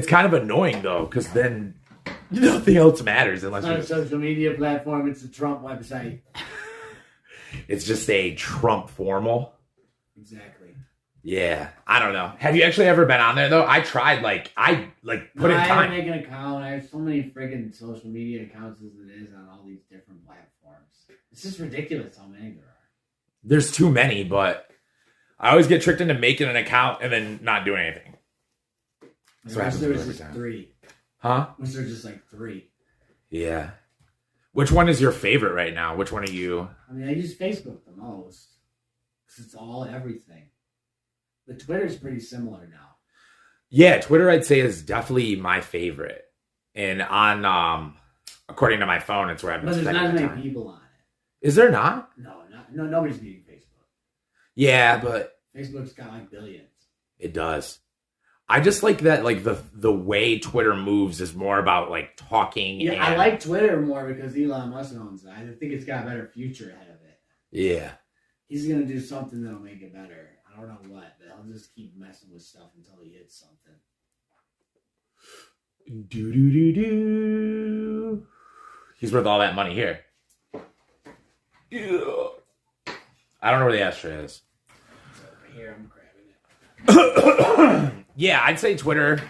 It's kind of annoying though, because then nothing else matters unless It's not a social media platform. It's a Trump website. It's just a Trump formal. Exactly. Yeah, I don't know. Have you actually ever been on there though? I tried. I put in I time. make an account. I have so many friggin' social media accounts as it is on all these different platforms. It's just ridiculous how many there are. There's too many, but I always get tricked into making an account and then not doing anything. I wish there was just 3. Huh? I wish there was just like 3. Yeah. Which one is your favorite right now? Which one are you? I mean, I use Facebook the most because it's all everything. But Twitter's pretty similar now. Yeah, Twitter I'd say is definitely my favorite. And on according to my phone, it's where I've been But there's spending not my many time. people on it. Is there not? No, nobody's beating Facebook. Yeah, but Facebook's got like billions. it does. I just like that, like the way Twitter moves is more about like talking. Yeah, and, I like Twitter more because Elon Musk owns it. I think it's got a better future ahead of it. Yeah. He's gonna do something that'll make it better. I don't know what, but I'll just keep messing with stuff until he hits something. Do. He's worth all that money here. Yeah. I don't know where the ashtray is. It's over here. I'm grabbing it. Yeah, I'd say Twitter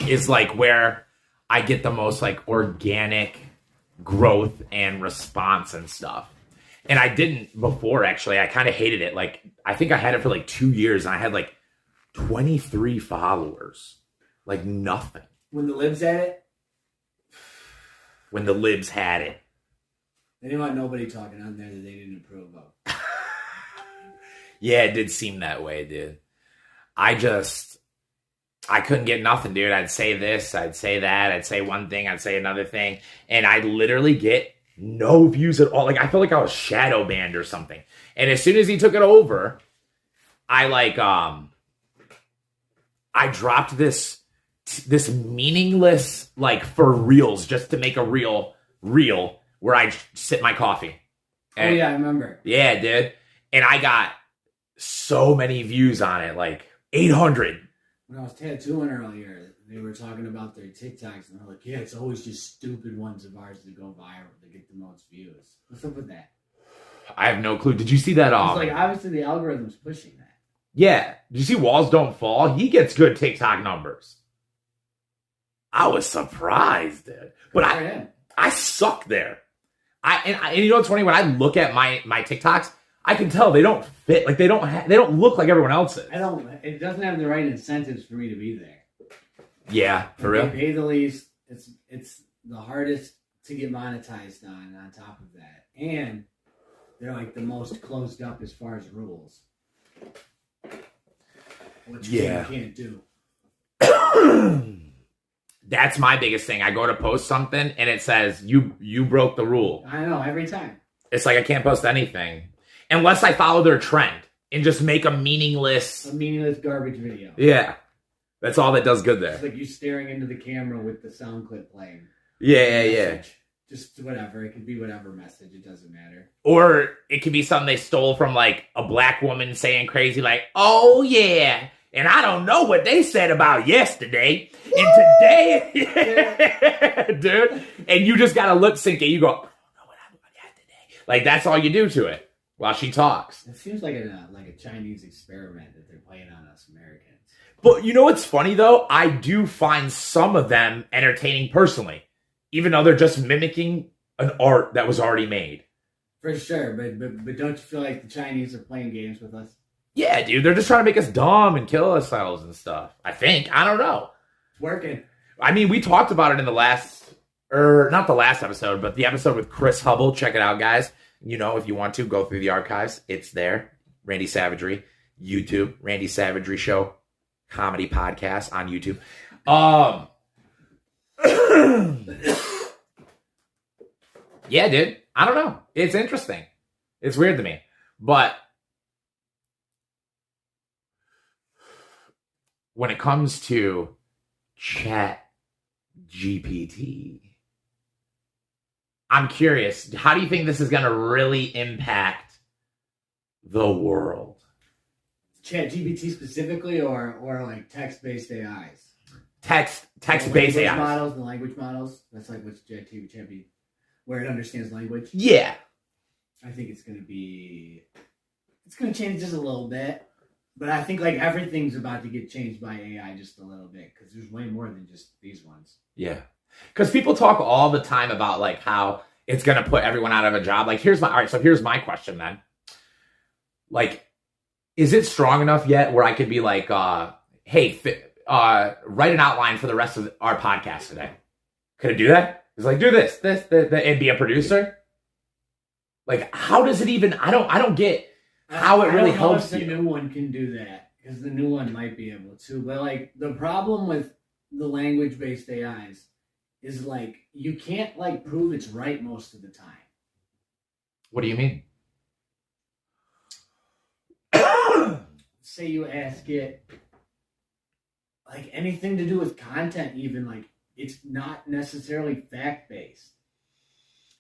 is like where I get the most like organic growth and response and stuff. And I didn't before, actually. I kind of hated it. Like, I think I had it for like 2 years and I had like 23 followers. Like nothing. When the libs had it, When the libs had it. they didn't want nobody talking on there that they didn't approve of. Yeah, it did seem that way, dude. I couldn't get nothing, dude. I'd say this, I'd say that, I'd say one thing, I'd say another thing. And I'd literally get no views at all. Like, I felt like I was shadow banned or something. And as soon as he took it over, I dropped this meaningless, like, for reels, just to make a reel where I sip my coffee. And, Oh yeah, I remember. yeah, dude. And I got so many views on it, like 800. When I was tattooing earlier, they were talking about their TikToks, and they're like, yeah, it's always just stupid ones of ours that go viral to get the most views. What's up with that? I have no clue. Did you see that? It's like, obviously the algorithm's pushing that. Yeah. Did you see Walls Don't Fall? He gets good TikTok numbers. I was surprised, dude. But I suck there. And you know what's funny? When I look at my TikToks, I can tell they don't fit. Like they don't look like everyone else's. It doesn't have the right incentives for me to be there. Yeah, for real. They pay the least. It's the hardest to get monetized on top of that. And they're like the most closed up as far as rules. Which you can't do. That's my biggest thing. I go to post something and it says you broke the rule. I know, every time. It's like I can't post anything unless I follow their trend and just make a meaningless garbage video. Yeah. That's all that does good there. It's like you staring into the camera with the sound clip playing. Yeah. Just whatever. It could be whatever message. It doesn't matter. Or it could be something they stole from like a black woman saying crazy like, oh yeah. And I don't know what they said about yesterday. Woo! And today, dude. And you just got to lip sync it. You go, I don't know what happened yesterday. Like that's all you do to it while she talks. It seems like a Chinese experiment that they're playing on us Americans. But you know what's funny though? I do find some of them entertaining personally, even though they're just mimicking an art that was already made. For sure, but don't you feel like the Chinese are playing games with us? Yeah, dude, they're just trying to make us dumb and kill ourselves and stuff. I think. I don't know. It's working. I mean, we talked about it in the last, not the last episode, but the episode with Chris Hubble. Check it out, guys. You know, if you want to, go through the archives. It's there. Randy Savagery, YouTube, Randy Savagery Show, comedy podcast on YouTube. Yeah, dude. I don't know. It's interesting. It's weird to me. But when it comes to Chat GPT, I'm curious. How do you think this is going to really impact the world? Chat GPT specifically or like text-based AIs? text-based AI models, the language models. That's like what's ChatGPT, where it understands language. Yeah. I think it's going to change just a little bit. But I think like everything's about to get changed by AI just a little bit because there's way more than just these ones. Yeah. Because people talk all the time about like how it's going to put everyone out of a job. Like, here's my question then. Like, is it strong enough yet where I could be like, hey, write an outline for the rest of our podcast today? Could it do that? It's like, do this, and be a producer? Like, how does it even, I don't get how it really helps you. The new one can do that because the new one might be able to. But like the problem with the language-based AIs is like you can't like prove it's right most of the time. What do you mean? Say you ask it like anything to do with content, even like it's not necessarily fact-based.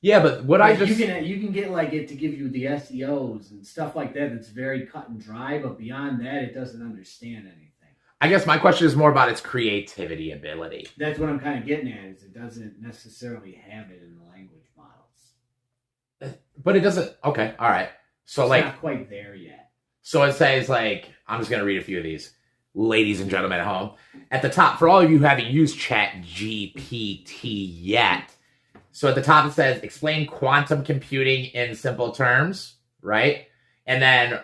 Yeah, but what like you can get like it to give you the SEOs and stuff like that. That's very cut and dry, but beyond that, it doesn't understand anything. I guess my question is more about its creativity ability. That's what I'm kind of getting at. Is it doesn't necessarily have it in the language models. But it doesn't. Okay, all right. So it's like not quite there yet. So it says like I'm just gonna read a few of these, ladies and gentlemen at home. At the top, for all of you who haven't used ChatGPT yet. So at the top it says, explain quantum computing in simple terms, right? And then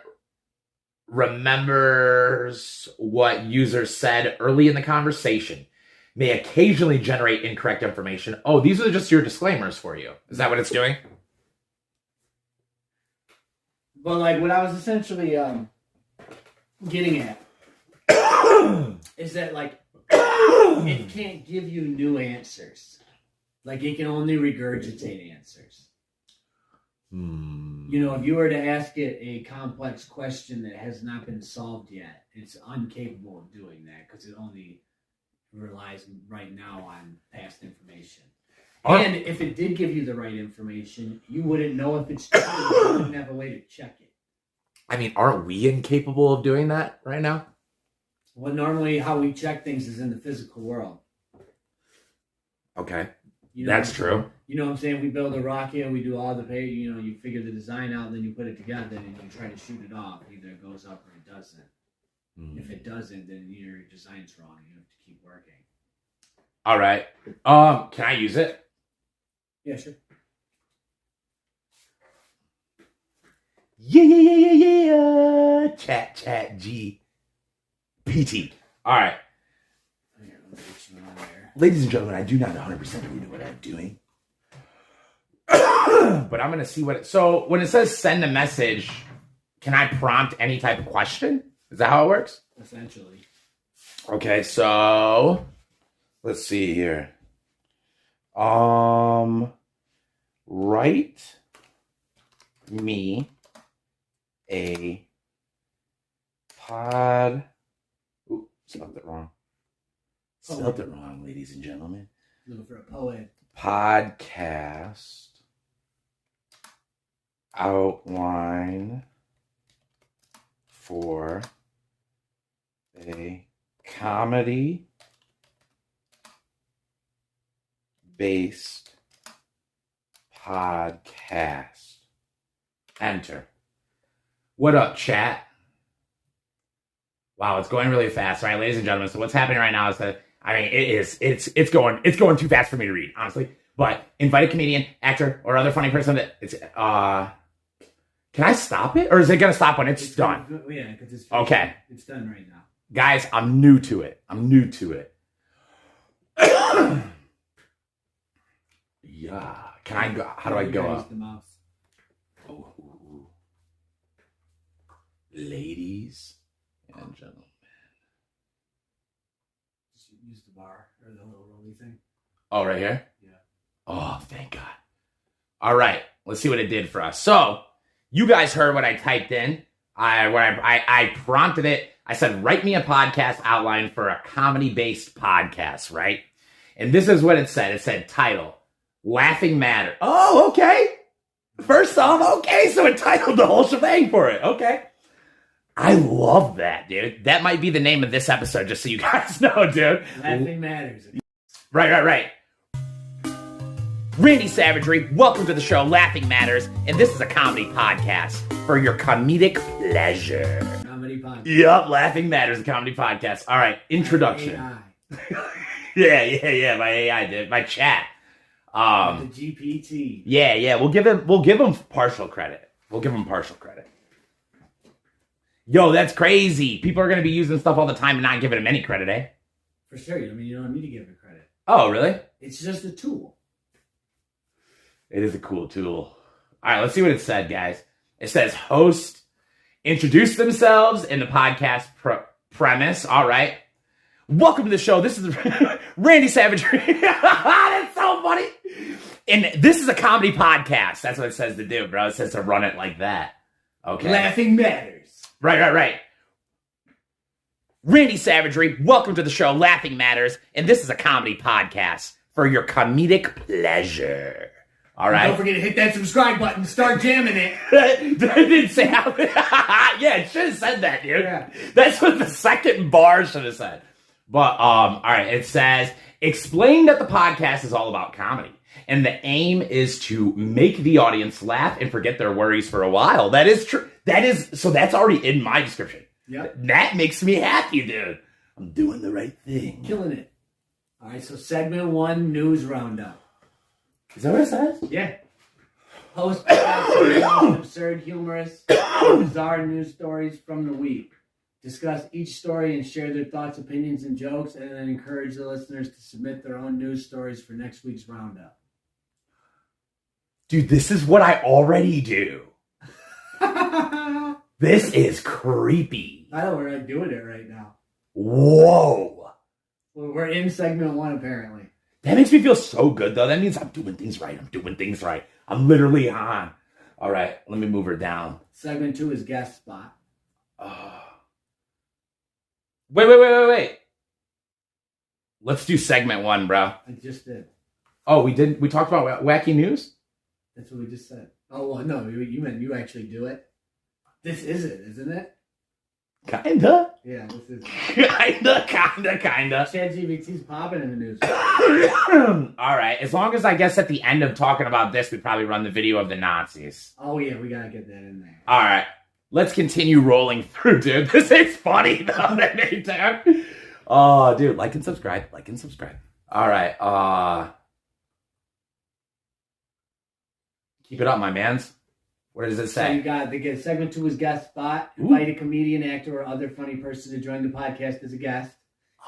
remembers what users said early in the conversation. May occasionally generate incorrect information. Oh, these are just your disclaimers for you. Is that what it's doing? But like what I was essentially getting at is that like it can't give you new answers. Like, it can only regurgitate answers. You know, if you were to ask it a complex question that has not been solved yet, it's incapable of doing that because it only relies right now on past information. And if it did give you the right information, you wouldn't know if it's true. You wouldn't have a way to check it. I mean, aren't we incapable of doing that right now? Well, normally how we check things is in the physical world. Okay. You know that's true. You know what I'm saying? We build a rocket, we do all the you figure the design out, and then you put it together, and you try to shoot it off. Either it goes up or it doesn't. If it doesn't, then your design's wrong. You have to keep working. All right. Can I use it? Yeah, sure. Yeah. Chat GPT. All right. Ladies and gentlemen, I do not 100% know what I'm doing. But I'm going to see what so when it says send a message, can I prompt any type of question? Is that how it works? Essentially. Okay, so let's see here. Write me a pod. Ooh, spelled it wrong. Spelled it wrong, ladies and gentlemen. Looking for a poet. Podcast outline for a comedy based podcast. Enter. What up, chat? Wow, it's going really fast. All right, ladies and gentlemen. So what's happening right now is that it's going too fast for me to read, honestly. But invite a comedian, actor, or other funny person that can I stop it? Or is it gonna stop when it's done? Yeah, because it's okay. It's done right now. Guys, I'm new to it. Yeah. Can I go? How do I go up? The mouse. Oh. Ladies and gentlemen. Just use the bar or the little rolly thing. Oh, right here? Yeah. Oh, thank God. All right. Let's see what it did for us. So, you guys heard what I typed in. I prompted it. I said, write me a podcast outline for a comedy-based podcast, right? And this is what it said. It said, title, Laughing Matter. Oh, okay. First off, okay. So it titled the whole shebang for it. Okay. I love that, dude. That might be the name of this episode, just so you guys know, dude. Laughing matters. Right. Randy Savagery, welcome to the show, Laughing Matters, and this is a comedy podcast for your comedic pleasure. Comedy podcast. Yup, Laughing Matters, a comedy podcast. All right, introduction. AI. Yeah, my AI did, my chat. The GPT. Yeah, we'll give him partial credit. Yo, that's crazy. People are going to be using stuff all the time and not giving him any credit, eh? For sure. I mean, you don't need to give it credit. Oh, really? It's just a tool. It is a cool tool. All right, let's see what it said, guys. It says host introduce themselves in the podcast premise. All right. Welcome to the show. This is Randy Savagery. That's so funny. And this is a comedy podcast. That's what it says to do, bro. It says to run it like that. Okay. Laughing matters. Right. Randy Savagery, welcome to the show, Laughing Matters, and this is a comedy podcast for your comedic pleasure. All right? Don't forget to hit that subscribe button. Start jamming it. I didn't say how. Yeah, it should have said that, dude. Yeah. That's what the second bar should have said. But, all right, it says, explain that the podcast is all about comedy. And the aim is to make the audience laugh and forget their worries for a while. That is true. So that's already in my description. Yep. That makes me happy, dude. I'm doing the right thing. Killing it. All right, so segment 1, news roundup. Is that what it says? Yeah. Host absurd, humorous, bizarre news stories from the week. Discuss each story and share their thoughts, opinions, and jokes, and then encourage the listeners to submit their own news stories for next week's roundup. Dude, this is what I already do. This is creepy. I know we're doing it right now. Whoa. Well, we're in segment 1, apparently. That makes me feel so good, though. That means I'm doing things right. I'm literally on. All right, let me move her down. Segment 2 is guest spot. Wait. Let's do segment 1, bro. I just did. Oh, we did. We talked about wacky news? That's what we just said. Oh, well, no, you meant you actually do it. This is it, isn't it? Kinda. Yeah, this is it. Kinda. ChatGPT's popping in the news. All right. As long as I guess at the end of talking about this, we probably run the video of the Nazis. Oh, yeah, we got to get that in there. All right. Let's continue rolling through, dude. This is funny, though. Oh, dude. Like and subscribe. All right. Keep it up, my mans. What does it say? So you got segment 2 is guest spot. Ooh. Invite a comedian, actor, or other funny person to join the podcast as a guest.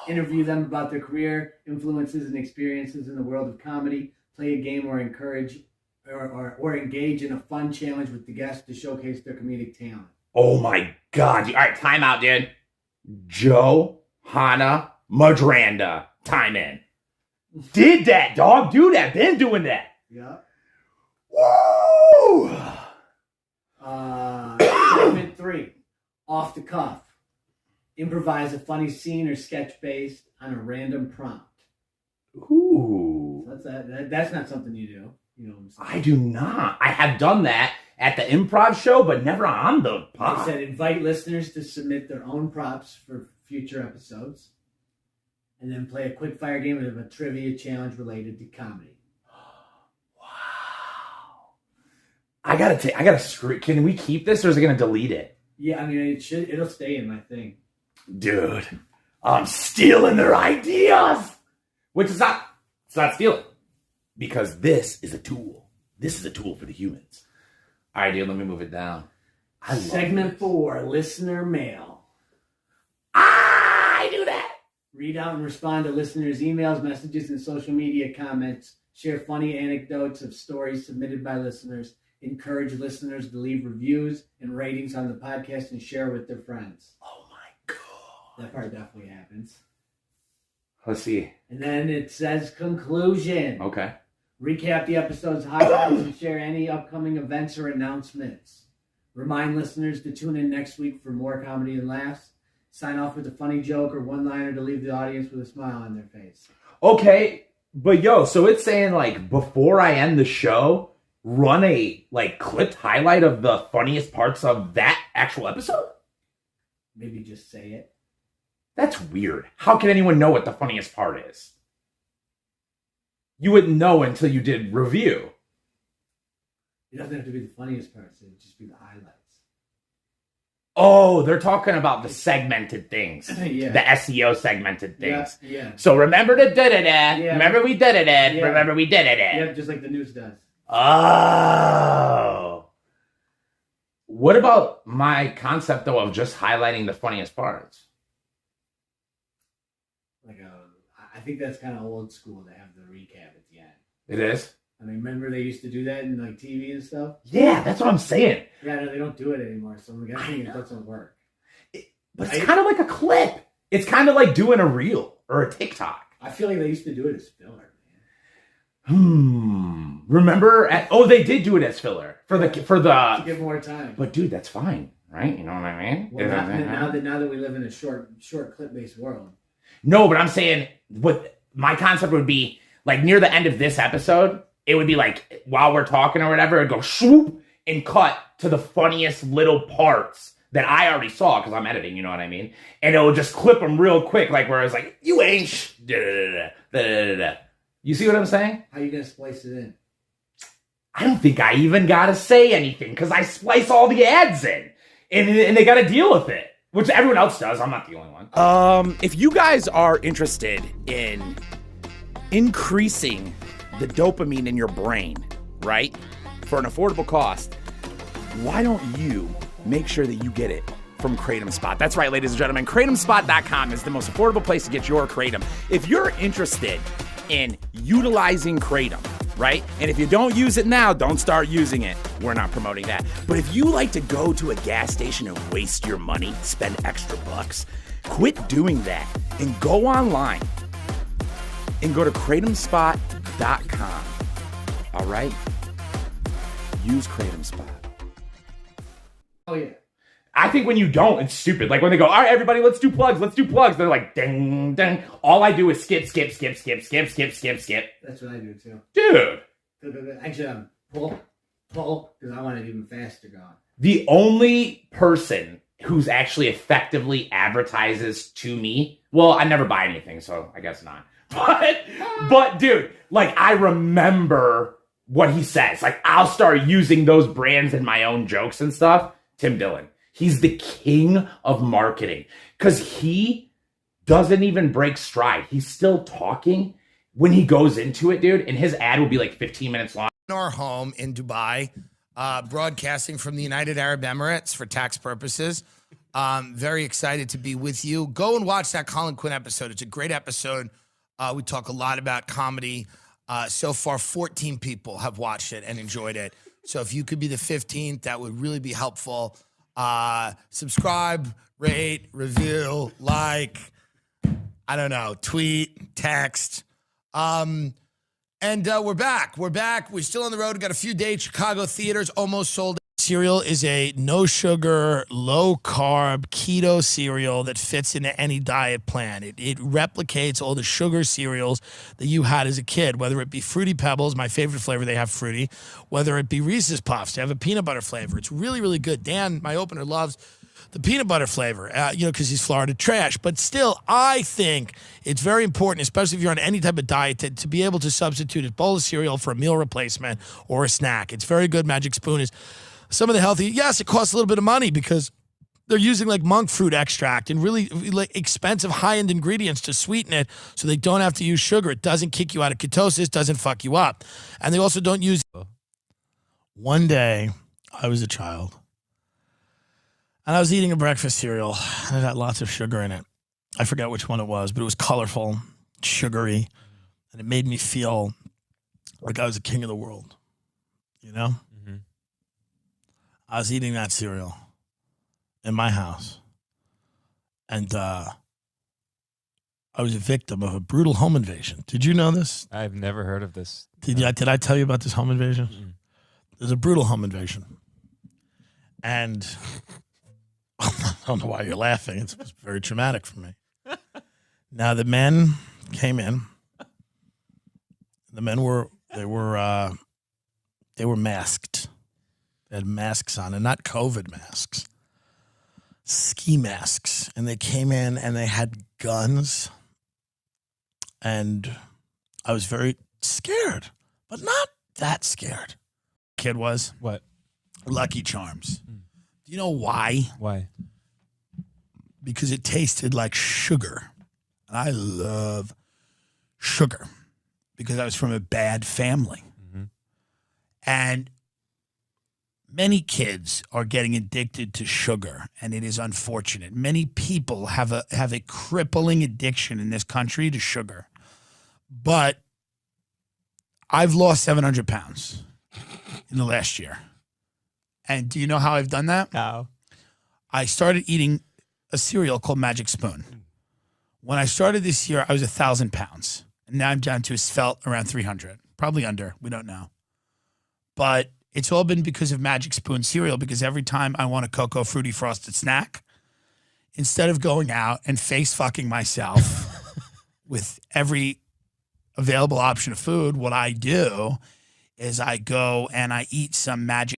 Interview them about their career, influences, and experiences in the world of comedy. Play a game or encourage or engage in a fun challenge with the guest to showcase their comedic talent. Oh my God. All right, time out, dude. Joe Hanna Madranda. Time in. Did that, dog. Do that. Been doing that. Yeah. Woo! Segment 3, off the cuff. Improvise a funny scene or sketch based on a random prompt. Ooh. So that's not something you do. You know what I'm saying? I do not. I have done that at the improv show, but never on the pod. I said invite listeners to submit their own props for future episodes. And then play a quick fire game of a trivia challenge related to comedy. I gotta screw. Can we keep this, or is it gonna delete it? Yeah, I mean it'll stay in my thing. Dude, I'm stealing their ideas. Which is not. It's not stealing, because this is a tool. This is a tool for the humans. All right, dude. Let me move it down. Segment 4, listener mail. I do that. Read out and respond to listeners' emails, messages, and social media comments. Share funny anecdotes of stories submitted by listeners. Encourage listeners to leave reviews and ratings on the podcast and share with their friends. Oh my God. That part definitely happens. Let's see. And then it says conclusion. Okay. Recap the episode's highlights and share any upcoming events or announcements. Remind listeners to tune in next week for more comedy and laughs. Sign off with a funny joke or one-liner to leave the audience with a smile on their face. Okay, but so it's saying like before I end the show, run a like clipped highlight of the funniest parts of that actual episode? Maybe just say it. That's weird. How can anyone know what the funniest part is? You wouldn't know until you did review. It doesn't have to be the funniest parts. It would just be the highlights. Oh, they're talking about the segmented things. Yeah. The SEO segmented things. Yeah. So remember the da-da-da. Yeah. Remember we da-da-da. Yeah. Remember we da-da-da. Yeah, just like the news does. Oh. What about my concept, though, of just highlighting the funniest parts? I think that's kind of old school to have the recap at the end. It is? I mean, remember they used to do that in like TV and stuff? Yeah, that's what I'm saying. Yeah, no, they don't do it anymore, so I think it doesn't work. But it's kind of like a clip. It's kind of like doing a reel or a TikTok. I feel like they used to do it as filler, man. Remember? They did do it as filler to give more time. But dude, that's fine, right? You know what I mean? Well, now that we live in a short clip based world. No, but I'm saying what my concept would be like near the end of this episode. It would be like while we're talking or whatever, it'd go swoop and cut to the funniest little parts that I already saw because I'm editing, you know what I mean? And it'll just clip them real quick, like where it's like, you ain't You see what I'm saying? How you gonna splice it in? I don't think I even gotta say anything because I splice all the ads in. And they gotta deal with it. Which everyone else does. I'm not the only one. If you guys are interested in increasing the dopamine in your brain, right? For an affordable cost, why don't you make sure that you get it from Kratom Spot? That's right, ladies and gentlemen. KratomSpot.com is the most affordable place to get your Kratom. If you're interested in utilizing Kratom, right? And if you don't use it now, don't start using it. We're not promoting that. But if you like to go to a gas station and waste your money, spend extra bucks, quit doing that and go online and go to KratomSpot.com. All right? Use Kratom Spot. Oh, yeah. I think when you don't, it's stupid. Like when they go, all right, everybody, let's do plugs. They're like, ding, ding. All I do is skip. That's what I do, too. Dude. Actually, pull, because I want it even faster going. The only person who's actually effectively advertises to me, well, I never buy anything, so I guess not. But dude, like I remember what he says. Like I'll start using those brands in my own jokes and stuff. Tim Dillon. He's the king of marketing because he doesn't even break stride. He's still talking when he goes into it, dude. And his ad will be like 15 minutes long. In our home in Dubai, broadcasting from the United Arab Emirates for tax purposes. Very excited to be with you. Go and watch that Colin Quinn episode. It's a great episode. We talk a lot about comedy. So far, 14 people have watched it and enjoyed it. So if you could be the 15th, that would really be helpful. Subscribe, rate, review, like, I don't know, tweet, text. And we're back. We're still on the road. We've got a few dates. Chicago theaters almost sold out. Cereal is a no sugar, low carb, keto cereal that fits into any diet plan. It replicates all the sugar cereals that you had as a kid, whether it be Fruity Pebbles, my favorite flavor, they have fruity, whether it be Reese's Puffs, they have a peanut butter flavor. It's really, really good. Dan, my opener, loves the peanut butter flavor, because he's Florida trash. But still, I think it's very important, especially if you're on any type of diet, to be able to substitute a bowl of cereal for a meal replacement or a snack. It's very good. Magic Spoon is some of the healthy. Yes, it costs a little bit of money because they're using like monk fruit extract and really like expensive high-end ingredients to sweeten it so they don't have to use sugar. It doesn't kick you out of ketosis, doesn't fuck you up. And they also don't use... One day, I was a child, and I was eating a breakfast cereal, and it had lots of sugar in it. I forget which one it was, but it was colorful, sugary, and it made me feel like I was a king of the world, you know? Mm-hmm. I was eating that cereal in my house, and I was a victim of a brutal home invasion. Did you know this? I've never heard of this. Did I tell you about this home invasion? Mm-hmm. There's a brutal home invasion. And I don't know why you're laughing. It's very traumatic for me. Now, the men came in. The men were masked. They had masks on, and not COVID masks. ski masks, and they came in and they had guns, and I was very scared, but not that scared. Kid was What? Lucky Charms. Do you know why? Why? Because it tasted like sugar. And I love sugar because I was from a bad family. And many kids are getting addicted to sugar, and it is unfortunate. Many people have a crippling addiction in this country to sugar. But I've lost 700 pounds in the last year. And do you know how I've done that? How? I started eating a cereal called Magic Spoon. When I started this year, I was 1,000 pounds. And now I'm down to a svelte around 300. Probably under. We don't know. But it's all been because of Magic Spoon cereal, because every time I want a Cocoa Fruity Frosted snack, instead of going out and face fucking myself with every available option of food, what I do is I go and I eat some Magic.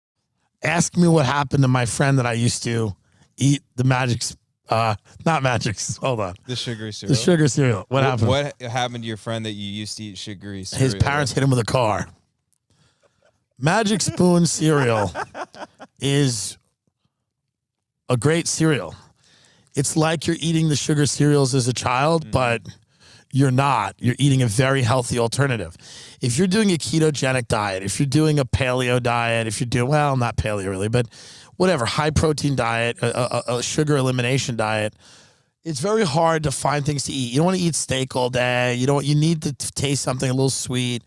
Ask me what happened to my friend that I used to eat the Magic, not Magic, hold on. The sugary cereal. The sugar cereal. What happened? What happened to your friend that you used to eat sugary cereal? His parents hit him with a car. Magic Spoon cereal is a great cereal. It's like you're eating the sugar cereals as a child, but you're not. You're eating a very healthy alternative. If you're doing a ketogenic diet, if you're doing a paleo diet, if you're doing, well, not paleo really, but whatever, high protein diet, a sugar elimination diet, it's very hard to find things to eat. You don't want to eat steak all day. You need to taste something a little sweet,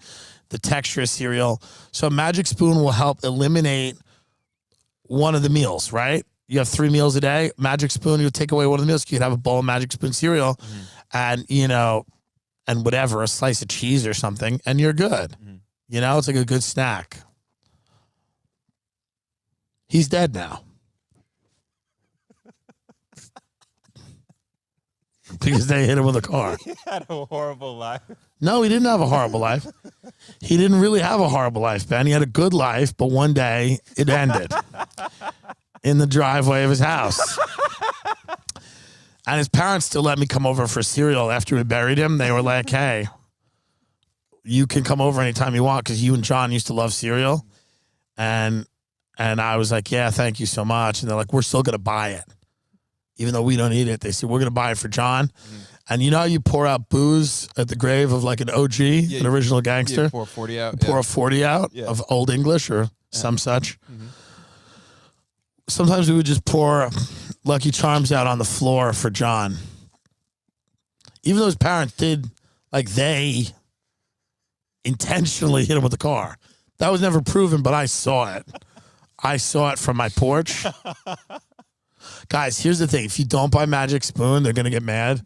the texture of cereal. So Magic Spoon will help eliminate one of the meals, right? You have 3 meals a day. Magic Spoon, you'll take away one of the meals. You could have a bowl of Magic Spoon cereal and, and whatever, a slice of cheese or something, and you're good. It's like a good snack. He's dead now. Because they hit him with a car. He had a horrible life. No, he didn't have a horrible life. He didn't really have a horrible life, Ben. He had a good life, but one day it ended in the driveway of his house. And his parents still let me come over for cereal after we buried him. They were like, hey, you can come over anytime you want because you and John used to love cereal. And I was like, yeah, thank you so much. And they're like, we're still going to buy it. Even though we don't eat it, they said, we're going to buy it for John. And you know how you pour out booze at the grave of like an OG, an original gangster? You pour 40 out. Pour a 40 out of Old English or some such. Sometimes we would just pour Lucky Charms out on the floor for John. Even though his parents did, they intentionally hit him with the car. That was never proven, but I saw it. I saw it from my porch. Guys, here's the thing. If you don't buy Magic Spoon, they're going to get mad.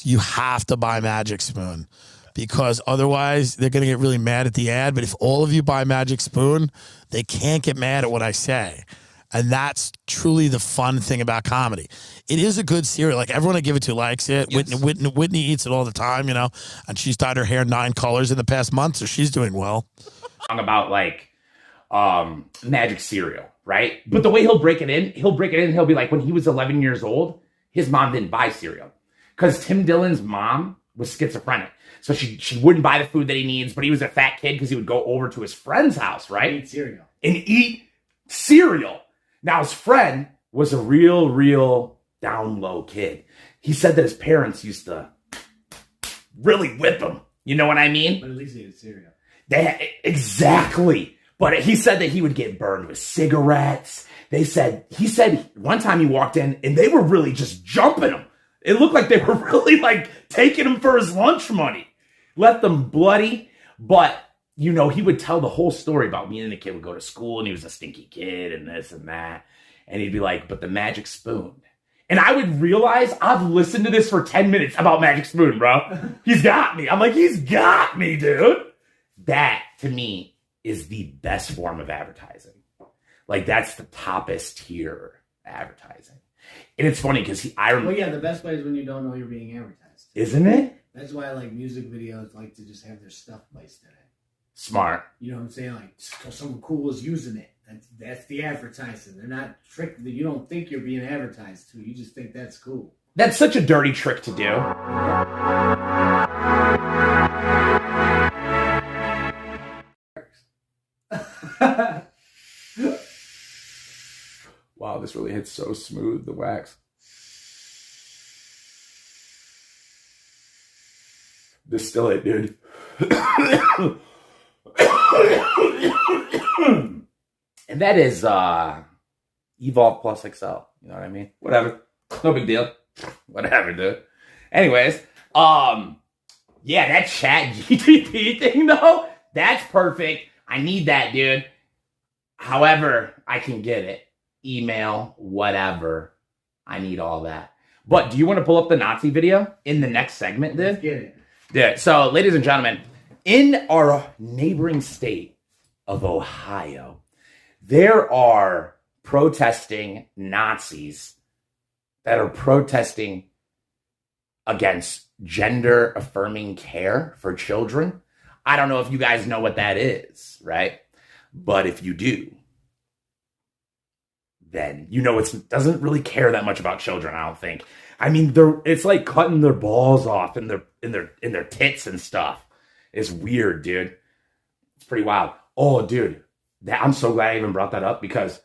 You have to buy Magic Spoon because otherwise they're going to get really mad at the ad. But if all of you buy Magic Spoon, they can't get mad at what I say. And that's truly the fun thing about comedy. It is a good cereal. Like everyone I give it to likes it. Yes. Whitney eats it all the time, and she's dyed her hair 9 colors in the past month, so she's doing well. About magic cereal, right? But the way he'll break it in, he'll be like, when he was 11 years old, his mom didn't buy cereal because Tim Dillon's mom was schizophrenic. So she wouldn't buy the food that he needs, but he was a fat kid because he would go over to his friend's house, right? And eat cereal. Now his friend was a real down low kid. He said that his parents used to really whip him. You know what I mean? But at least he ate cereal. Exactly. But he said that he would get burned with cigarettes. He said one time he walked in and they were really just jumping him. It looked like they were really taking him for his lunch money. Left them bloody. But, he would tell the whole story about me and the kid would go to school and he was a stinky kid and this and that. And he'd be like, but the Magic Spoon. And I would realize I've listened to this for 10 minutes about Magic Spoon, bro. He's got me. I'm like, he's got me, dude. That, to me, is the best form of advertising. That's the toppest tier advertising. And it's funny because the best way is when you don't know you're being advertised. Isn't it? That's why music videos like to just have their stuff placed in it. Smart. You know what I'm saying? Someone cool is using it. That's the advertising. They're not tricked. You don't think you're being advertised to. You just think that's cool. That's such a dirty trick to do. Wow, this really hits so smooth, the wax. Distill it, dude. And that is Evolve Plus XL. You know what I mean? Whatever. No big deal. Whatever, dude. Anyways, yeah, that chat GTP thing though, that's perfect. I need that, dude. However, I can get it. Email, whatever. I need all that. But do you want to pull up the Nazi video in the next segment, dude? Let's get it. Yeah. So, ladies and gentlemen, in our neighboring state of Ohio, there are protesting Nazis that are protesting against gender affirming care for children. I don't know if you guys know what that is, right? But if you do, then you know it doesn't really care that much about children, I don't think. I mean, it's like cutting their balls off in their tits and stuff. It's weird, dude. It's pretty wild. Oh, dude, I'm so glad I even brought that up because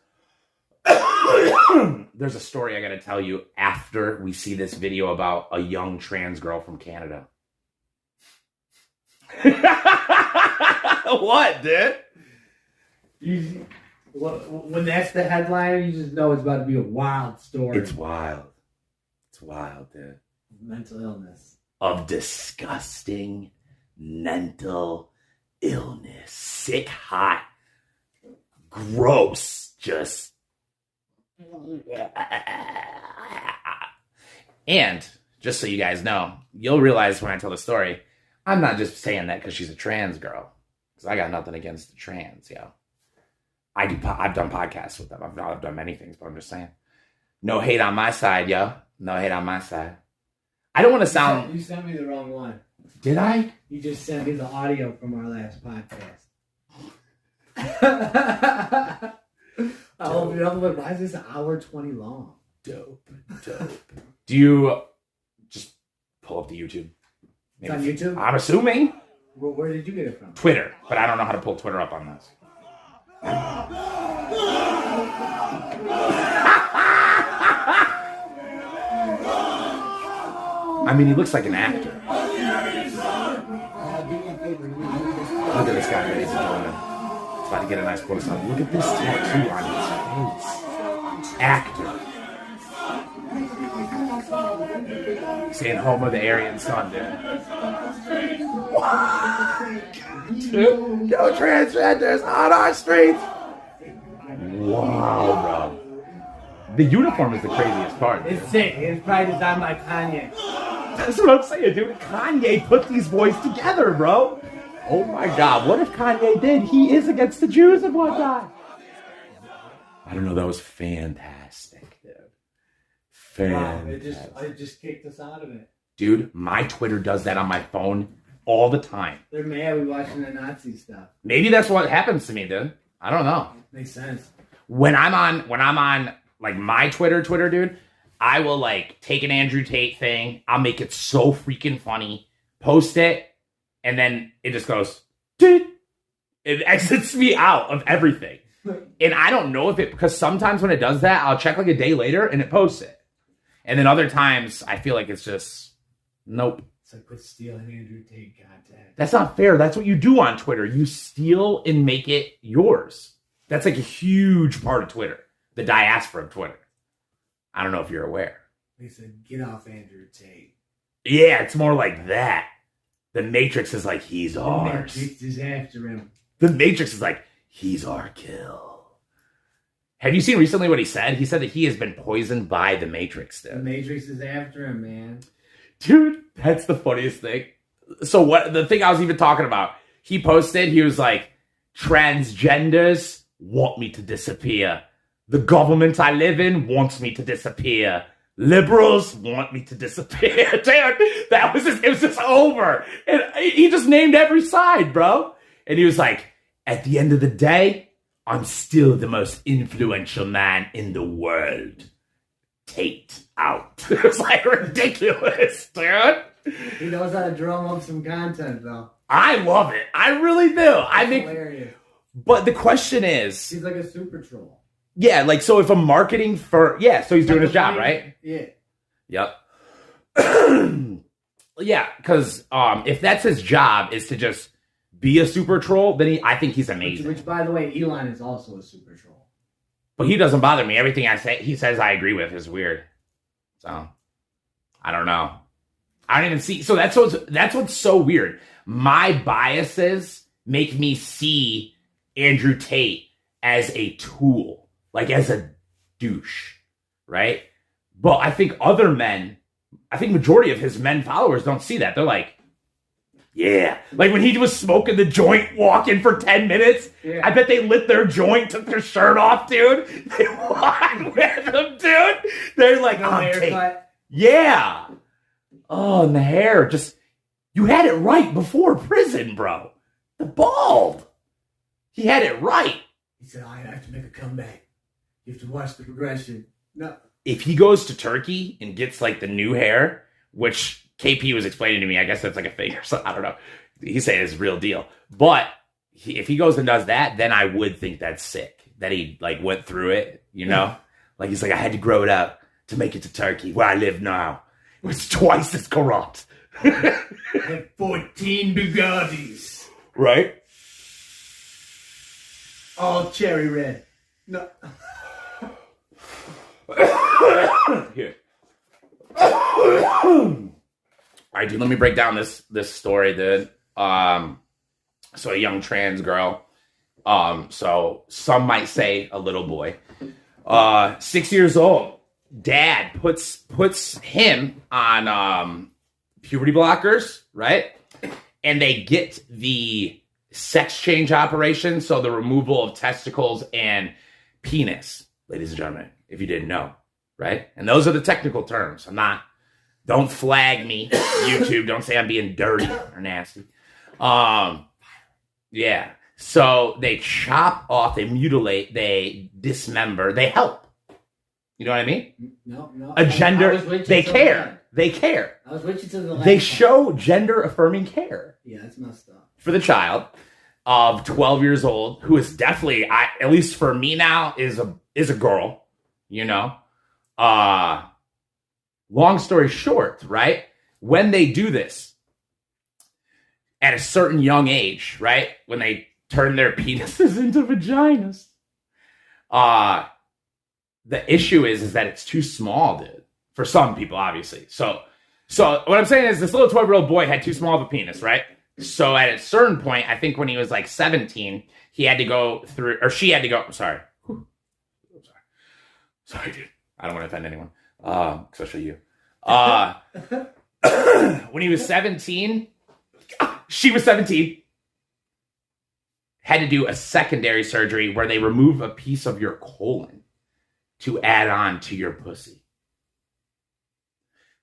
there's a story I got to tell you after we see this video about a young trans girl from Canada. What, dude? When that's the headline, you just know it's about to be a wild story. It's wild. It's wild, dude. Mental illness. Of disgusting mental illness. Sick, hot, gross, just. And just so you guys know, you'll realize when I tell the story, I'm not just saying that because she's a trans girl. Because I got nothing against the trans, yo. I've done podcasts with them. I've done many things, but I'm just saying. No hate on my side, yo. No hate on my side. I don't want to sound... You sent me the wrong one. Did I? You just sent me the audio from our last podcast. I opened it up, but why is this an hour 20 long? Dope. Do you just pull up the YouTube? It's on YouTube? I'm assuming. Where did you get it from? Twitter, but I don't know how to pull Twitter up on this. I mean, he looks like an actor. Look at this guy, ladies and gentlemen. It's about to get a nice close up. Look at this tattoo on his face. Actor. Saying home of the Aryan sun, dude. Dude, no transgenders on our streets. Wow, bro. The uniform is the craziest part. Dude. It's sick. It's probably designed by Kanye. That's what I'm saying, dude. Kanye put these boys together, bro. Oh my God. What if Kanye did? He is against the Jews and whatnot. I don't know. That was fantastic, dude. Fantastic. Wow, it just kicked us out of it. Dude, my Twitter does that on my phone all the time. They're mad we watching the Nazi stuff. Maybe that's what happens to me, dude. I don't know. Makes sense. When I'm on like my Twitter, dude, I will like take an Andrew Tate thing. I'll make it so freaking funny, post it, and then it just goes, dude. It exits me out of everything. And I don't know if it, because sometimes when it does that, I'll check like a day later and it posts it. And then other times I feel like it's just, nope. So quit stealing Andrew Tate content. That's not fair. That's what you do on Twitter. You steal and make it yours. That's like a huge part of Twitter. The diaspora of Twitter. I don't know if you're aware. They said, get off Andrew Tate. Yeah, it's more like that. The Matrix is like, he's ours. The Matrix is after him. The Matrix is like, he's our kill. Have you seen recently what he said? He said that he has been poisoned by the Matrix, dude. The Matrix is after him, man. Dude, that's the funniest thing. So what the thing I was even talking about, he posted, he was like, transgenders want me to disappear. The government I live in wants me to disappear. Liberals want me to disappear. Dude, it was just over. And he just named every side, bro. And he was like, at the end of the day, I'm still the most influential man in the world. Tate out. It's like ridiculous, dude. He knows how to drum up some content, though. I love it. I really do. Hilarious. But the question is, He's like a super troll. yeah, like, so if a marketing firm, yeah, so he's doing his job, right? Yeah. Yep. Yeah, because if that's his job is to just be a super troll, then I think he's amazing. Which, by the way, Elon is also a super troll. But he doesn't bother me. Everything he says I agree with is weird. So I don't know. I don't even see. So that's what's so weird. My biases make me see Andrew Tate as a tool, like as a douche, right? But I think majority of his men followers don't see that. They're like, yeah. Like when he was smoking the joint, walking for 10 minutes, Yeah. I bet they lit their joint, took their shirt off, dude. They walked with him, dude. They're like, No I'm Tate. haircut. Yeah. Oh, and the hair. You had it right before prison, bro. The bald. He had it right. He said, I have to make a comeback. You have to watch the progression. No. If he goes to Turkey and gets like the new hair, which KP was explaining to me, I guess that's like a fake or something. I don't know. He's saying it's real deal. But if he goes and does that, then I would think that's sick. That he like went through it, you know? Like he's like, I had to grow it up to make it to Turkey, where I live now. It was twice as corrupt. I have 14 Bugattis. Right? All cherry red. No. Here. All right, dude, let me break down this story, dude. So a young trans girl. So some might say a little boy. 6 years old. Dad puts him on puberty blockers, right? And they get the sex change operation, so the removal of testicles and penis, ladies and gentlemen, if you didn't know, right? And those are the technical terms. Don't flag me, YouTube. Don't say I'm being dirty or nasty. Yeah. So they chop off, they mutilate, they dismember, they help. You know what I mean? No. A gender, I was with you they till care. the end. They care. I was with you to the last They one. show gender affirming care Yeah, that's messed up. for the child of 12 years old, who is definitely, at least for me now, is a girl, you know? Long story short, right? When they do this at a certain young age, right? When they turn their penises into vaginas, the issue is that it's too small, dude. For some people, obviously. So what I'm saying is this little 12-year-old boy had too small of a penis, right? So at a certain point, I think when he was like 17, he had to go through, or she had to go, sorry, dude. I don't want to offend anyone, especially you. When he was 17, she was 17, had to do a secondary surgery where they remove a piece of your colon to add on to your pussy.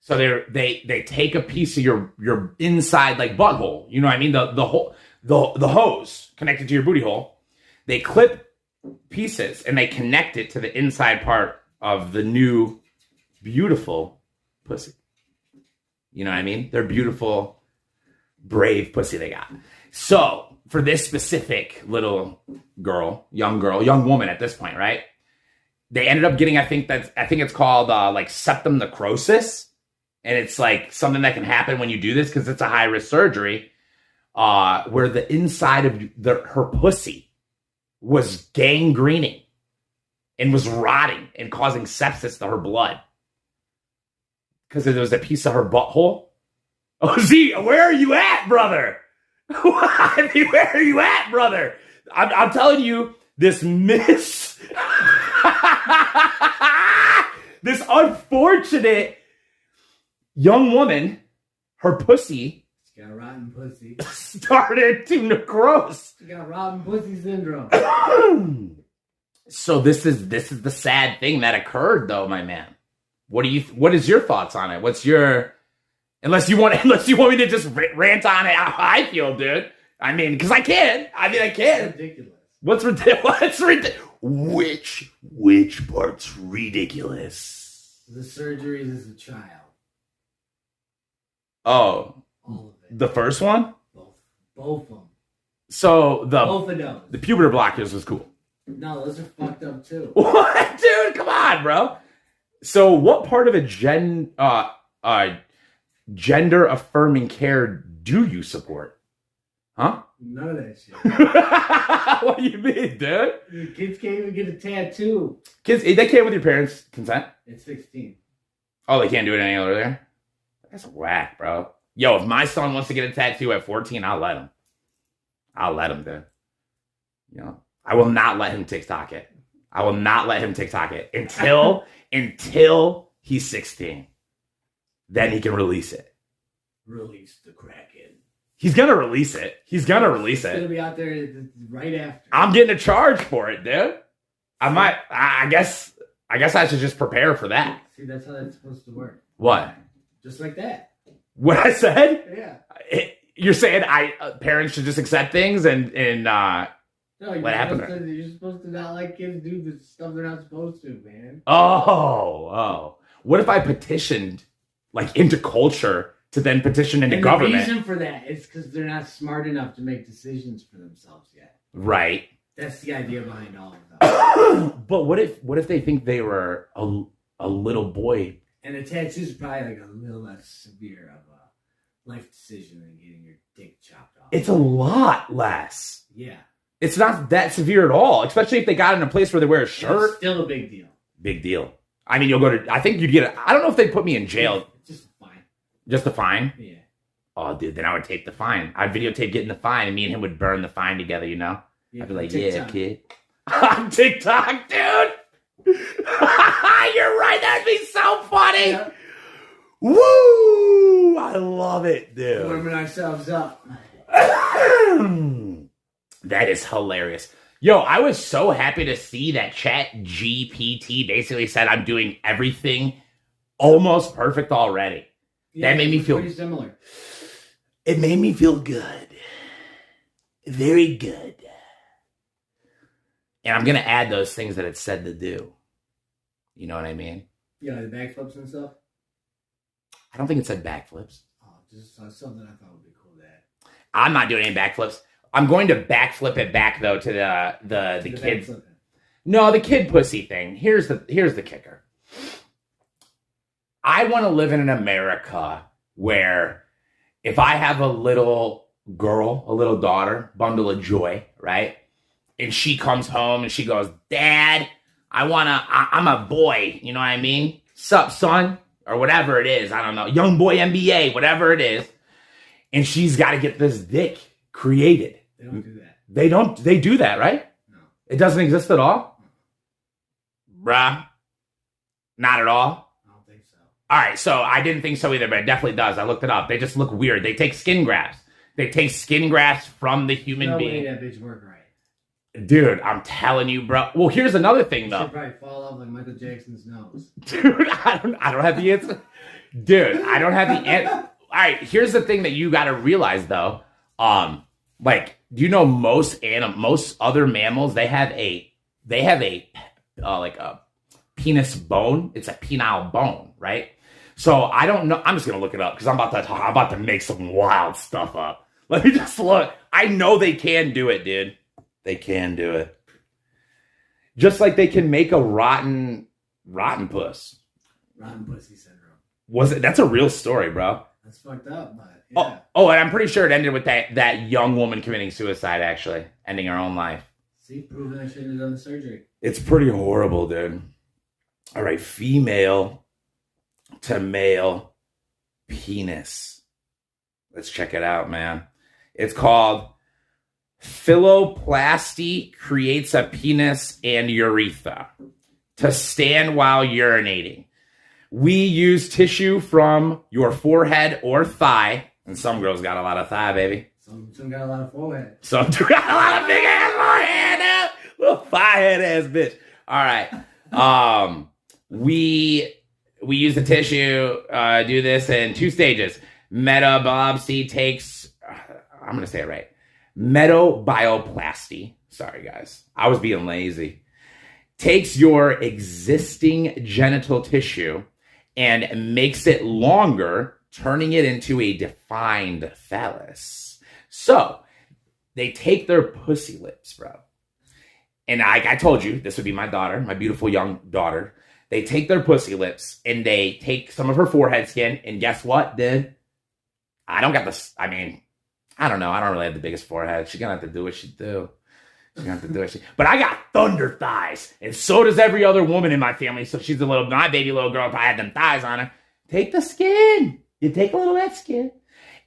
So they take a piece of your inside like butthole, you know what I mean? The hose connected to your booty hole. They clip pieces and they connect it to the inside part of the new beautiful pussy. You know what I mean? They're beautiful, brave pussy they got. So for this specific little young woman at this point, right? They ended up getting, I think it's called like septum necrosis. And it's like something that can happen when you do this because it's a high risk surgery where the inside of her pussy was gangrening and was rotting and causing sepsis to her blood because there was a piece of her butthole. Oh, Z, where are you at, brother? I mean, where are you at, brother? I'm telling you, this this unfortunate young woman, her pussy She got rotten pussy. started to necrose. She got rotten pussy syndrome. So this is the sad thing that occurred, though, my man. What is your thoughts on it? What's your unless you want me to just rant on it how I feel, dude. I mean, because I can. Ridiculous. What's ridiculous? What's ridiculous? Which part's ridiculous? The surgeries as a child. Oh, All of it. the first one. Both of them. So Both of those. the puberty blockers was cool. No, those are fucked up too. What, dude? Come on, bro. So, what part of a gender affirming care do you support? Huh? None of that shit. What do you mean, dude? The kids can't even get a tattoo. Kids, they can't with your parents' consent. At 16. Oh, they can't do it any earlier. That's whack, bro. Yo, if my son wants to get a tattoo at 14, I'll let him. I'll let him, dude. You know, I will not let him TikTok it. I will not let him TikTok it until he's 16. Then he can release it. Release the Kraken. He's gonna release it. He's gonna release It's gonna it. be out there right after. I'm getting a charge for it, dude. I guess I should just prepare for that. See, that's how that's supposed to work. What? Just like that. What I said? Yeah. You're saying parents should just accept things and No, you're What happened supposed to, you're supposed to not let kids do the stuff they're not supposed to, man. oh. What if I petitioned like into culture to then petition into And government? the reason for that is because they're not smart enough to make decisions for themselves yet. Right. That's the idea behind all of them. But what if they think they were a little boy? And the tattoo is probably like a little less severe of a life decision than getting your dick chopped off. It's a lot less. Yeah. It's not that severe at all, especially if they got in a place where they wear a It's shirt. still a big deal. Big deal. I mean, you'll go to, I think you'd get, I don't know if they'd put me in jail. Just fine. Just the fine? Yeah. Oh, dude, then I would tape the fine. I'd videotape getting the fine, and me and him would burn the fine together, you know? Yeah, I'd be like, TikTok. yeah, kid. On TikTok, dude! You're right, that'd be so funny! Yeah. Woo! I love it, dude. Warming ourselves up. That is hilarious. Yo, I was so happy to see that Chat GPT basically said I'm doing everything almost perfect already. Yeah, That made me it's feel- pretty similar. It made me feel good. Very good. And I'm going to add those things that it said to do. You know what I mean? Yeah, the backflips and stuff. I don't think it said backflips. Oh, just something I thought would be cool. That I'm not doing any backflips. I'm going to backflip it back, though, to the kids. backflipping. No, the kid pussy thing. Here's the kicker. I want to live in an America where if I have a little girl, a little daughter, bundle of joy, right? And she comes home and she goes, Dad, I'm a boy. You know what I mean? Sup, son? Or whatever it is. I don't know. Young boy NBA, whatever it is. And she's got to get this dick created. They don't do that. They do that, right? No. It doesn't exist at all? Bruh. Not at all? I don't think so. All right, so I didn't think so either, but it definitely does. I looked it up. They just look weird. They take skin grafts. They take skin grafts from the human No being. way that bitch work right. Dude, I'm telling you, bro. Well, here's another thing, She'd though. probably fall off like Michael Jackson's nose. Dude, I don't have the answer. Dude, I don't have the answer. All right, here's the thing that you got to realize, though. Like, do you know most other mammals, they have a like a penis bone. It's a penile bone, right? So I don't know. I'm just gonna look it up because I'm about to make some wild stuff up. Let me just look. I know they can do it, dude. They can do it. Just like they can make a rotten puss. Rotten pussy syndrome. That's a real story, bro. That's fucked up, but yeah. Oh, and I'm pretty sure it ended with that young woman committing suicide, actually, ending her own life. See, proving I shouldn't have done the surgery. It's pretty horrible, dude. All right, female to male penis. Let's check it out, man. It's called Philoplasty Creates a Penis and Urethra to stand while urinating. We use tissue from your forehead or thigh. And some girls got a lot of thigh, baby. Some got a lot of forehead. Some got a lot of big ass forehead now. Little firehead ass bitch. All right. We use the tissue, do this in 2 stages. Metabiopsy takes, I'm going to say it right. Metabioplasty, Sorry, guys. I was being lazy. Takes your existing genital tissue and makes it longer, turning it into a defined phallus. So they take their pussy lips, bro. And I told you, this would be my daughter, my beautiful young daughter. They take their pussy lips and they take some of her forehead skin. And guess what, dude? I don't got this. I mean, I don't know. I don't really have the biggest forehead. She's going to have to do what she do. She's going to have to do what she. But I got thunder thighs. And so does every other woman in my family. So she's my baby little girl. If I had them thighs on her, take the skin. You take a little of that skin.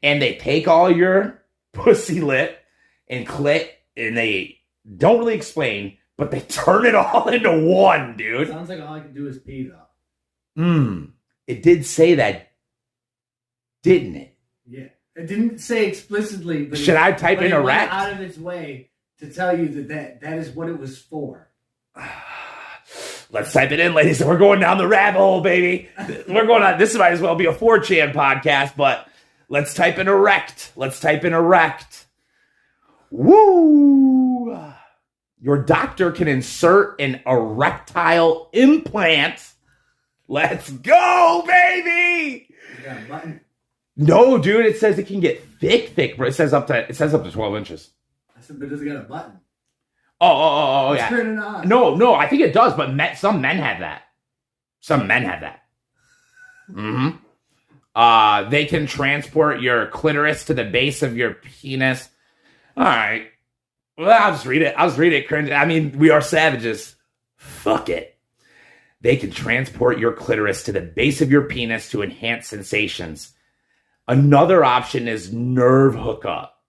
And they take all your pussy lip and clit. And they don't really explain, but they turn it all into one, dude. Sounds like all I can do is pee, though. It did say that, didn't it? Yeah. It didn't say explicitly, but Should I type in it erect? went out of its way to tell you that is what it was for. Let's type it in, ladies. We're going down the rabbit hole, baby. We're going on. This might as well be a 4chan podcast, but let's type in erect. Let's type in erect. Woo! Your doctor can insert an erectile implant. Let's go, baby! You got a button? No, dude, it says it can get thick, bro. It says up to 12 inches. I said, but does it got a button? Oh, yeah. Turn it on. No, I think it does, but some men have that. Some men have that. They can transport your clitoris to the base of your penis. All right. Well, I'll just read it. Cringe. I mean, we are savages. Fuck it. They can transport your clitoris to the base of your penis to enhance sensations. Another option is nerve hookup.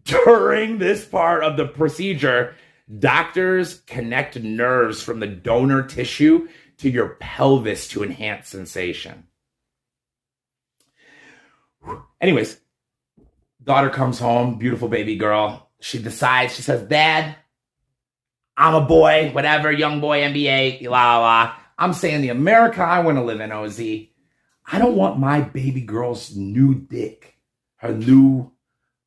During this part of the procedure, doctors connect nerves from the donor tissue to your pelvis to enhance sensation. Anyways, daughter comes home, beautiful baby girl. She says, Dad, I'm a boy, whatever, young boy, NBA, la la. I'm saying the America I want to live in, OZ. I don't want my baby girl's new dick, her new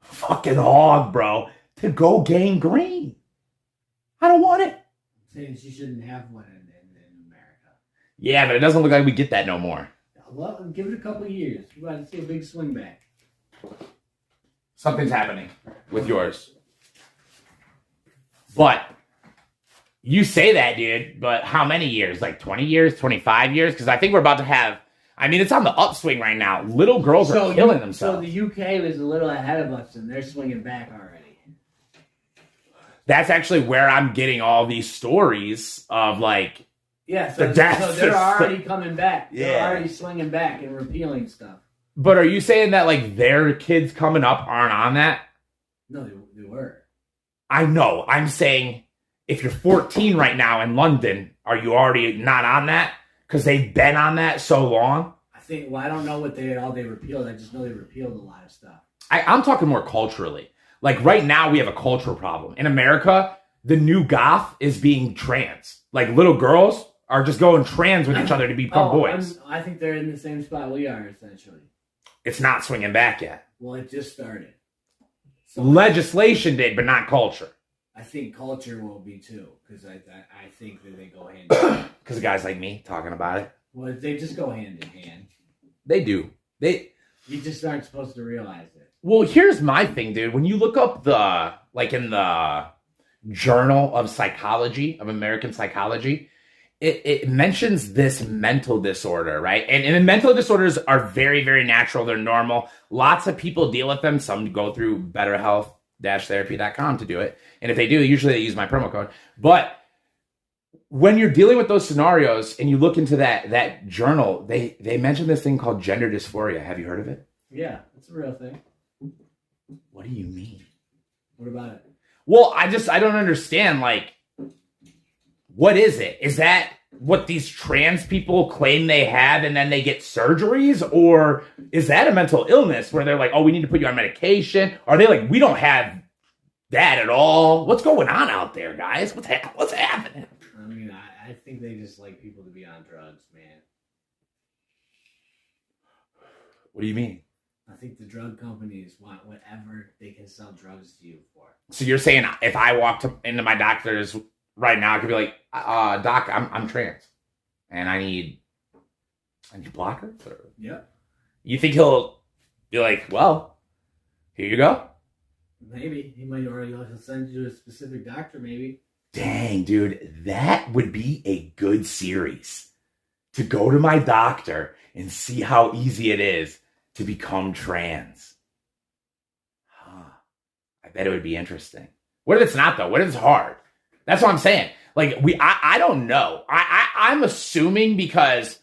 fucking hog, bro, to go gangrene. I don't want it. I'm saying she shouldn't have one in America. Yeah, but it doesn't look like we get that no more. Well, give it a couple years. We're about to see a big swing back. Something's happening with yours. But you say that, dude, but how many years? Like 20 years, 25 years? Because I think we're about to have, I mean, it's on the upswing right now. Little girls are killing themselves. So the UK was a little ahead of us, and they're swinging back already. That's actually where I'm getting all these stories of like, yeah, so they're already coming back. They're already swinging back and repealing stuff. But are you saying that like their kids coming up aren't on that? No, they were. I know. I'm saying if you're 14 right now in London, are you already not on that? Because they've been on that so long? I don't know what they repealed. I just know they repealed a lot of stuff. I'm talking more culturally. Like right now we have a cultural problem. In America, the new goth is being trans. Like little girls are just going trans with each other to become boys. I think they're in the same spot we are, essentially. It's not swinging back yet. Well, it just started. So Legislation did, but not culture. I think culture will be too, because I think that they go hand in hand. Because guys like me talking about it. Well, they just go hand in hand. They do. You just aren't supposed to realize it. Well, here's my thing, dude. When you look up in the Journal of Psychology, of American Psychology, it mentions this mental disorder, right? And mental disorders are very, very natural. They're normal. Lots of people deal with them. Some go through betterhealth-therapy.com to do it. And if they do, usually they use my promo code. But when you're dealing with those scenarios and you look into that journal, they mention this thing called gender dysphoria. Have you heard of it? Yeah, it's a real thing. What do you mean? What about it? Well, I don't understand, like, what is it? Is that what these trans people claim they have and then they get surgeries? Or is that a mental illness where they're like, oh, we need to put you on medication? Are they like, we don't have that at all? What's going on out there, guys? What's happening? I mean, I think they just like people to be on drugs, man. What do you mean? I think the drug companies want whatever they can sell drugs to you for. So you're saying if I walked into my doctor's right now, I could be like, Doc, I'm trans, and I need blockers? Or... Yep. You think he'll be like, well, here you go? Maybe. He might already send you to a specific doctor, maybe. Dang, dude, that would be a good series. To go to my doctor and see how easy it is to become trans. Huh. I bet it would be interesting. What if it's not, though? What if it's hard? That's what I'm saying. Like, I don't know. I'm assuming because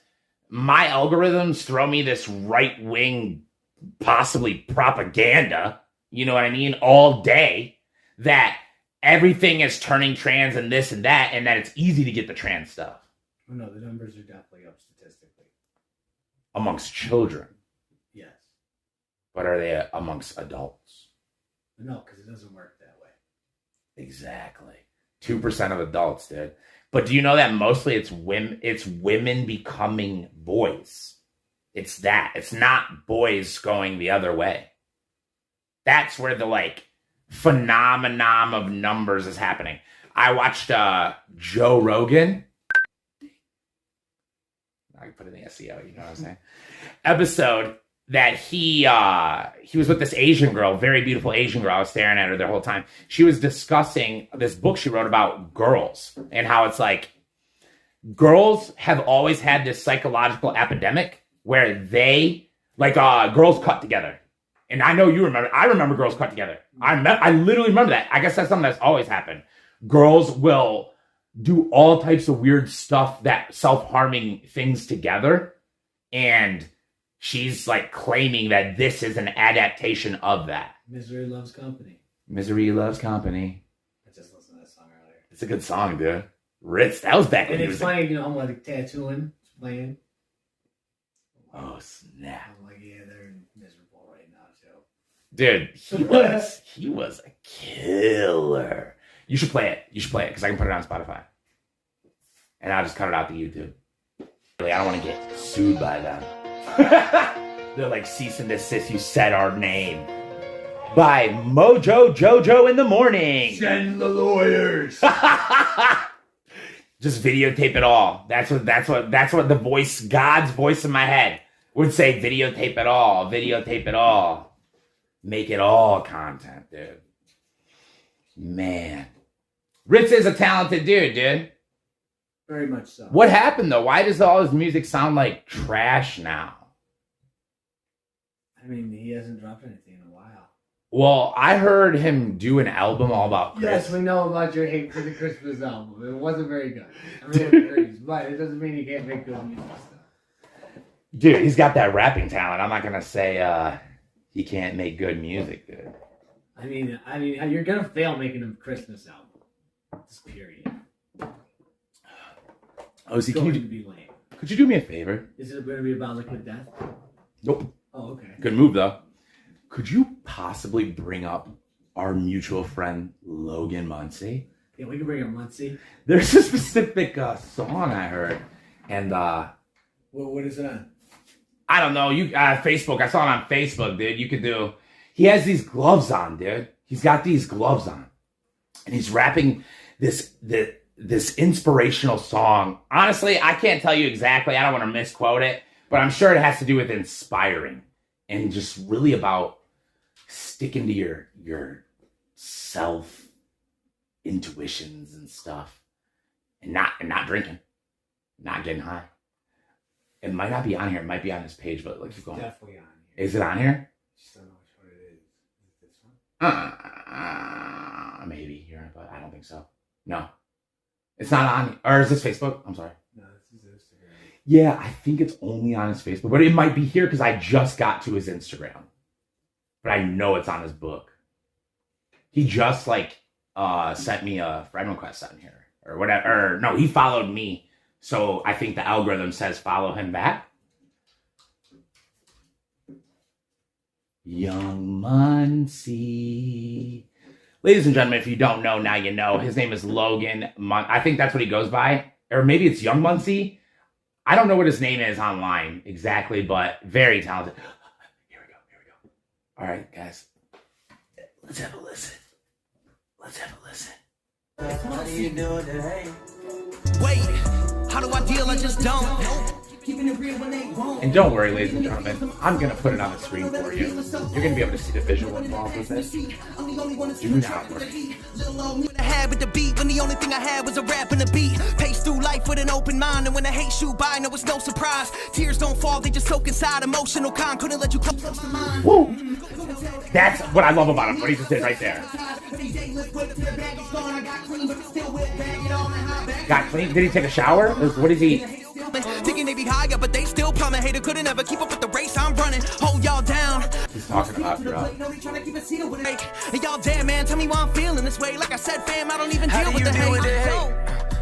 my algorithms throw me this right-wing, possibly propaganda, you know what I mean, all day, that everything is turning trans and this and that it's easy to get the trans stuff. Oh, no, the numbers are definitely up statistically. Amongst children. Yes. But are they amongst adults? No, because it doesn't work that way. Exactly. 2% of adults, dude. But do you know that mostly it's women becoming boys? It's that. It's not boys going the other way. That's where the like phenomenon of numbers is happening. I watched Joe Rogan. I can put it in the SEO, you know what I'm saying? Episode that he was with this Asian girl, very beautiful Asian girl. I was staring at her the whole time. She was discussing this book she wrote about girls and how it's like girls have always had this psychological epidemic where they like girls cut together. And I know you remember. I remember girls cut together. I literally remember that. I guess that's something that's always happened. Girls will do all types of weird stuff, that self-harming things together. And she's like claiming that this is an adaptation of that. Misery loves company. Misery loves company. I just listened to that song earlier. It's a good song, dude. Ritz, that was back when And he it's was playing, I'm like tattooing, it's playing. Oh, snap. I'm like, yeah, they're miserable right now, Joe. Dude, he was a killer. You should play it. You should play it because I can put it on Spotify. And I'll just cut it out to YouTube. Really, I don't want to get sued by them. They're like, cease and desist, you said our name. By Mojo Jojo in the morning. Send the lawyers. Just videotape it all. That's what the voice, God's voice in my head would say. Videotape it all. Videotape it all. Make it all content, dude. Man. Ritz is a talented dude. Very much so. What happened, though? Why does all his music sound like trash now? I mean, he hasn't dropped anything in a while. Well, I heard him do an album all about Christmas. Yes, we know about your hate for the Christmas album. It wasn't very good. Everyone agrees, but it doesn't mean he can't make good music stuff. Dude, he's got that rapping talent. I'm not going to say he can't make good music, dude. I mean, you're going to fail making a Christmas album. Just period. Oh, see, It's going to be lame. could you do me a favor? Is it going to be about Liquid Death? Nope. Oh, okay. Good move, though. Could you possibly bring up our mutual friend, Logan Muncie? Yeah, we can bring up Muncie. There's a specific song I heard, and What is it on? I don't know. Facebook. I saw it on Facebook, dude. You could do. He has these gloves on, dude. He's got these gloves on, and he's rapping this inspirational song. Honestly, I can't tell you exactly. I don't want to misquote it, but I'm sure it has to do with inspiring and just really about sticking to your self intuitions and stuff, and not drinking, not getting high. It might not be on here. It might be on this page, but let's keep going. Definitely on here. Is it on here? Just don't know which one it is. Is it this one? Maybe here, but I don't think so. No, it's not on. Or is this Facebook? I'm sorry. No, this is Instagram. Yeah, I think it's only on his Facebook, but it might be here because I just got to his Instagram. But I know it's on his book. He just sent me a friend request on here or whatever. Or no, he followed me. So I think the algorithm says follow him back. Young Muncie. Ladies and gentlemen, if you don't know, now you know. His name is Logan I think that's what he goes by. Or maybe it's Young Muncie. I don't know what his name is online exactly, but very talented. Here we go. All right, guys. Let's have a listen. How do you do it, hey? Wait, how do I deal? I just don't. And don't worry, ladies and gentlemen, I'm going to put it on the screen for you. You're going to be able to see the visual involved with it. Do not worry. I had with the beat when the only thing I had was a rap and a beat. Pace through life with an open mind, and when the hate shoot by, no, it's no surprise. Tears don't fall, they just soak inside. Emotional con couldn't let you come close to mine. Woo! That's what I love about him, what he just did right there. Got clean? Did he take a shower? What is he? Thinking they be higher, but they still plummet. Hater couldn't ever keep up with the race I'm running. Hold y'all down. He's talking about, bro. And y'all damn, man, tell me why I'm feeling this way. Like I said, fam, I don't even deal with the hate.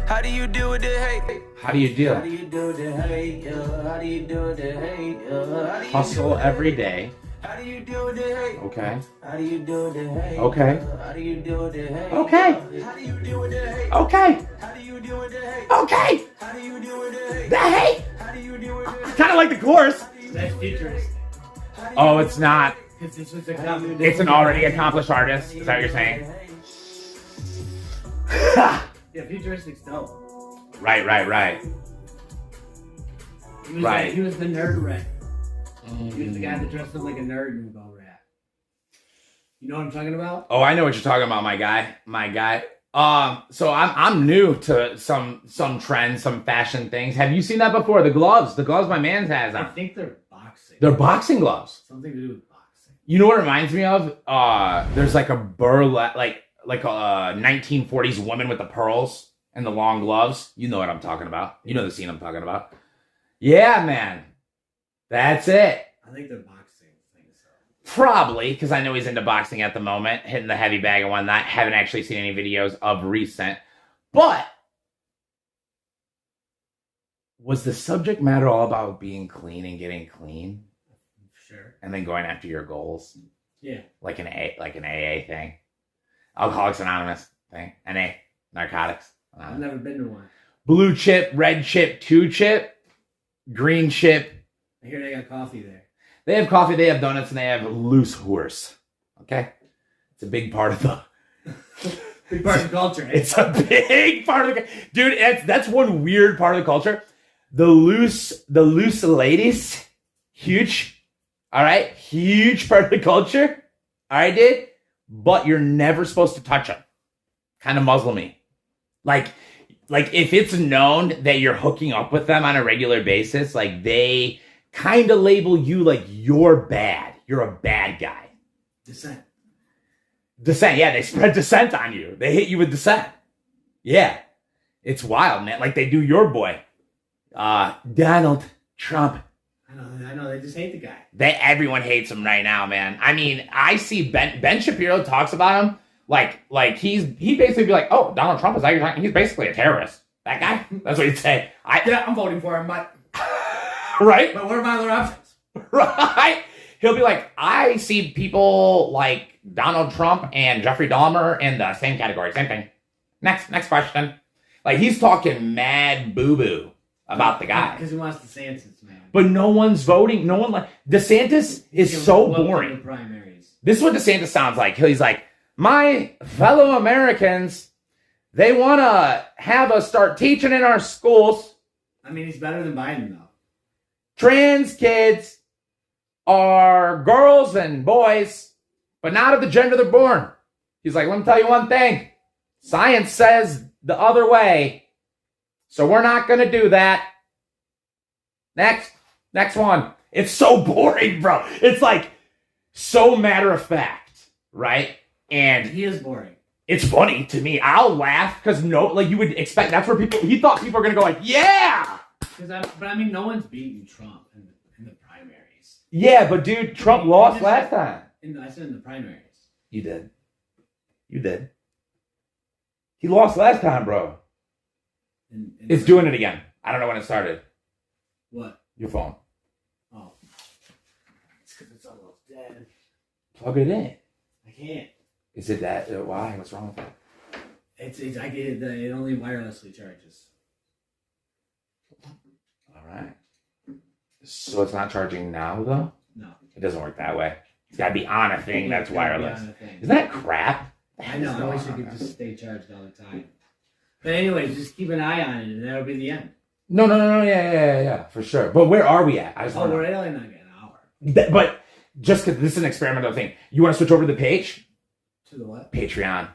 How do you do with the hate? How do you deal? How do you do the hate? How do you do the hate? Hustle every day. How do you do the hate? Okay. How do you do the hate? Okay. How do you do the hate? Okay. How do you do the hate? Okay. How do you do the hate? Okay. How do you do the hate? The hate. How do you do the hate? Kind of like the chorus. That's futuristic. Oh, it's not. It's a It's an already accomplished artist. Is that what you're saying? Yeah, futuristic's dope. Right. He was Right. he was the nerd rap. He was the guy that dressed up like a nerd and would go rap. You know what I'm talking about? Oh, I know what you're talking about, my guy. So I'm new to some trends, some fashion things. Have you seen that before? The gloves my man has I on. think they're boxing. They're boxing gloves. Something to do with boxing. You know what it reminds me of? There's like a burlesque, like a 1940s woman with the pearls and the long gloves. You know what I'm talking about. You know the scene I'm talking about. Yeah, man. That's it. I think they're boxing things. So. Probably, because I know he's into boxing at the moment, hitting the heavy bag and whatnot. Haven't actually seen any videos of recent. But was the subject matter all about being clean and getting clean? Sure. And then going after your goals? Yeah. Like an AA thing. Alcoholics Anonymous thing. NA. Narcotics I've Anonymous. never been to one. Blue chip, red chip, 2 chip, green chip. I hear they got coffee there. They have coffee, they have donuts, and they have loose horse. Okay? It's a big part of the... Big part of the culture. Eh? It's a big part of the... Dude, that's one weird part of the culture. The loose ladies, huge. All right? Huge part of the culture. All right, dude? But you're never supposed to touch them. Kind of Muslim-y. Like if it's known that you're hooking up with them on a regular basis, like they kind of label you like you're bad. You're a bad guy. Dissent. Yeah, they spread dissent on you. They hit you with dissent. Yeah. It's wild, man. Like they do your boy. Donald Trump. I know, they just hate the guy. Everyone hates him right now, man. I mean, I see Ben Shapiro talks about him like he basically be like, oh, Donald Trump is that you're talking? He's basically a terrorist. That guy? That's what he'd say. Yeah, I'm voting for him, but Right? what are my other options? Right? He'll be like, I see people like Donald Trump and Jeffrey Dahmer in the same category. Same thing. Next question. Like, he's talking mad boo-boo about the guy. Because he wants DeSantis, man. But no one's voting. No one DeSantis is so boring. The primaries. This is what DeSantis sounds like. He's like, my fellow Americans, they want to have us start teaching in our schools. I mean, he's better than Biden, though. Trans kids are girls and boys, but not of the gender they're born. He's like, let me tell you one thing. Science says the other way. So we're not going to do that. Next one. It's so boring, bro. It's like so matter of fact, right? And He is boring. it's funny to me. I'll laugh because you would expect that's where he thought people were going to go like, yeah. But I mean, no one's beating Trump in the primaries. Yeah, but dude, Trump lost last time. I said in the primaries. You did. He lost last time, bro. It's doing it again. I don't know when it started. What? Your phone. Oh. It's because it's almost dead. Plug it in. I can't. Is it that? Why? What's wrong with that? It only wirelessly charges. All right. So it's not charging now, though? No. It doesn't work that way. It's got to be on a thing that's It's gotta be wireless. on a thing. Isn't that crap? I know. I wish it could just stay charged all the time. But anyways, just keep an eye on it, and that'll be the end. No. Yeah, for sure. But where are we at? I just Oh, wanna we're only not getting an hour. But just because this is an experimental thing, you want to switch over to the page? To the what? Patreon.